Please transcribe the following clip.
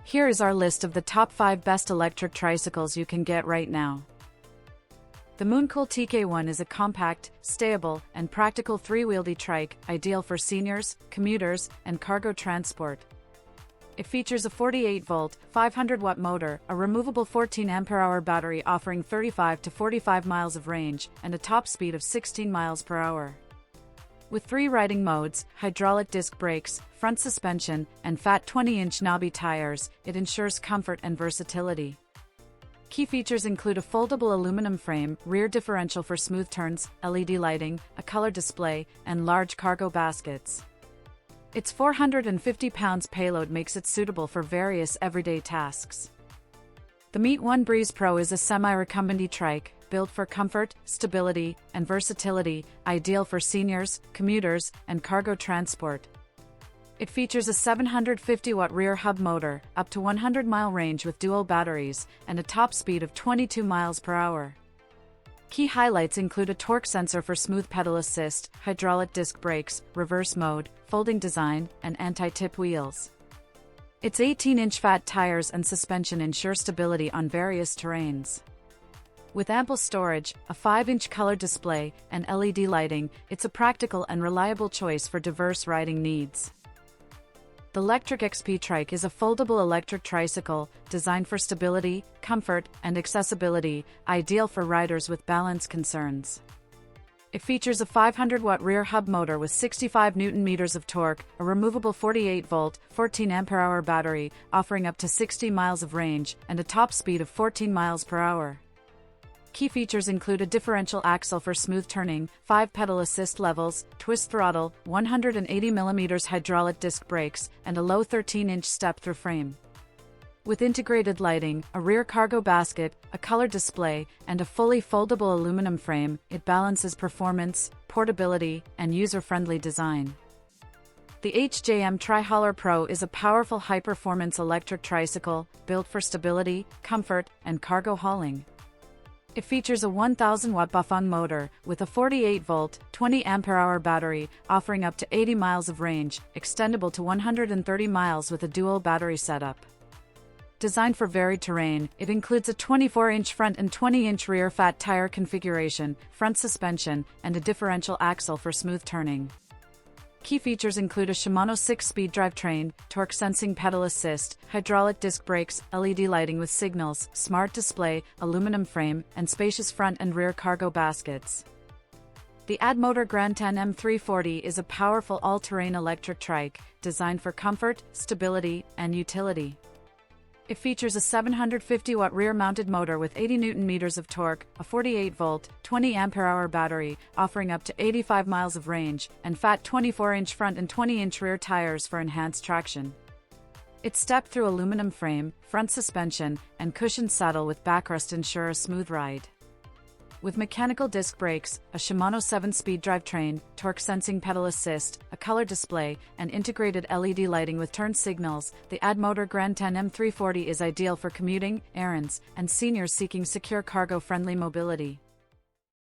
Here is our list of the top 5 best electric tricycles you can get right now. The Mooncool TK1 is a compact, stable, and practical three-wheeled e-trike, ideal for seniors, commuters, and cargo transport. It features a 48-volt, 500-watt motor, a removable 14-ampere-hour battery offering 35 to 45 miles of range, and a top speed of 16 miles per hour. With 3 riding modes, hydraulic disc brakes, front suspension, and fat 20-inch knobby tires, it ensures comfort and versatility. Key features include a foldable aluminum frame, rear differential for smooth turns, LED lighting, a color display, and large cargo baskets. Its 450 pounds payload makes it suitable for various everyday tasks. The Mate 1 Breeze Pro is a semi-recumbent e-trike, built for comfort, stability, and versatility, ideal for seniors, commuters, and cargo transport. It features a 750-watt rear hub motor, up to 100-mile range with dual batteries, and a top speed of 22 miles per hour. Key highlights include a torque sensor for smooth pedal assist, hydraulic disc brakes, reverse mode, folding design, and anti-tip wheels. Its 18-inch fat tires and suspension ensure stability on various terrains. With ample storage, a 5-inch color display, and LED lighting, it's a practical and reliable choice for diverse riding needs. The Lectric XP Trike is a foldable electric tricycle, designed for stability, comfort, and accessibility, ideal for riders with balance concerns. It features a 500-watt rear hub motor with 65 Nm of torque, a removable 48-volt, 14-ampere-hour battery, offering up to 60 miles of range, and a top speed of 14 miles per hour. Key features include a differential axle for smooth turning, 5 pedal assist levels, twist throttle, 180mm hydraulic disc brakes, and a low 13-inch step-through frame. With integrated lighting, a rear cargo basket, a color display, and a fully foldable aluminum frame, it balances performance, portability, and user-friendly design. The HJM TriHauler Pro is a powerful high-performance electric tricycle, built for stability, comfort, and cargo hauling. It features a 1000-watt Bafang motor, with a 48-volt, 20-ampere-hour battery, offering up to 80 miles of range, extendable to 130 miles with a dual battery setup. Designed for varied terrain, it includes a 24-inch front and 20-inch rear fat tire configuration, front suspension, and a differential axle for smooth turning. Key features include a Shimano 6-speed drivetrain, torque-sensing pedal assist, hydraulic disc brakes, LED lighting with signals, smart display, aluminum frame, and spacious front and rear cargo baskets. The Addmotor Grandtan M340 is a powerful all-terrain electric trike, designed for comfort, stability, and utility. It features a 750-watt rear-mounted motor with 80 Nm of torque, a 48-volt, 20-ampere-hour battery, offering up to 85 miles of range, and fat 24-inch front and 20-inch rear tires for enhanced traction. Its step-through aluminum frame, front suspension, and cushioned saddle with backrest ensure a smooth ride. With mechanical disc brakes, a Shimano 7-speed drivetrain, torque-sensing pedal assist, a color display, and integrated LED lighting with turn signals, the Addmotor Grandtan M340 is ideal for commuting, errands, and seniors seeking secure cargo-friendly mobility.